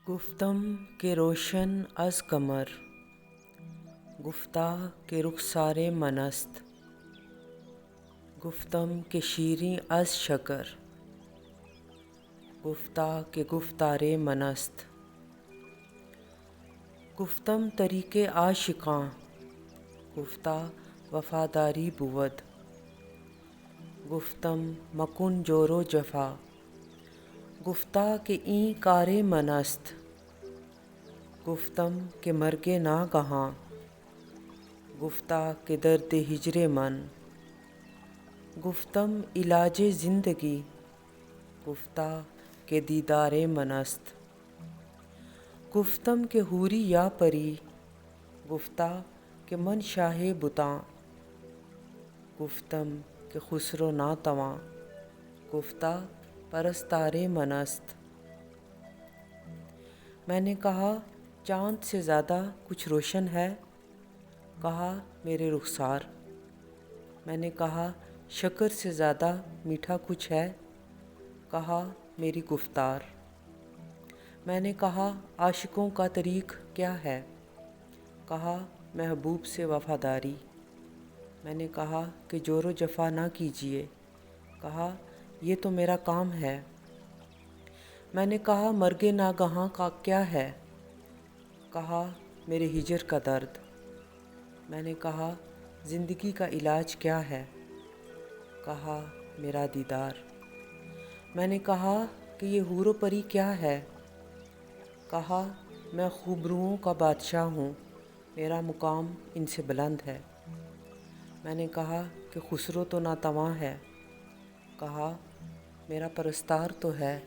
گفتم کے روشن از قمر، گفتہ کے رخسار منست، گفتم کے شیریں از شکر، گفتہ کے گفتار منست. گفتم طریق عاشقاں، گفتہ وفاداری بود، گفتم مکن جور و جفا، گفتہ کہ این کار من است. گفتم کہ مرگ ناگہاں، گفتہ کہ درد ہجر من، گفتم علاج زندگی، گفتہ کہ دیدار من است. گفتم کہ حوری یا پری، گفتہ کہ من شاہ بتاں، گفتم کہ خسرو ناتواں، گفتہ پرستار من است. میں نے کہا چاند سے زیادہ کچھ روشن ہے؟ کہا میرے رخسار. میں نے کہا شکر سے زیادہ میٹھا کچھ ہے؟ کہا میری گفتار. میں نے کہا عاشقوں کا طریق کیا ہے؟ کہا محبوب سے وفاداری. میں نے کہا کہ جور و جفا نہ کیجیے. کہا یہ تو میرا کام ہے. میں نے کہا مرگ ناگہاں کا کیا ہے؟ کہا میرے ہجر کا درد. میں نے کہا زندگی کا علاج کیا ہے؟ کہا میرا دیدار. میں نے کہا کہ یہ حور و پری کیا ہے؟ کہا میں خوبروؤں کا بادشاہ ہوں، میرا مقام ان سے بلند ہے. میں نے کہا کہ خسرو تو ناتواں ہے. کہا میرا پرستار تو ہے.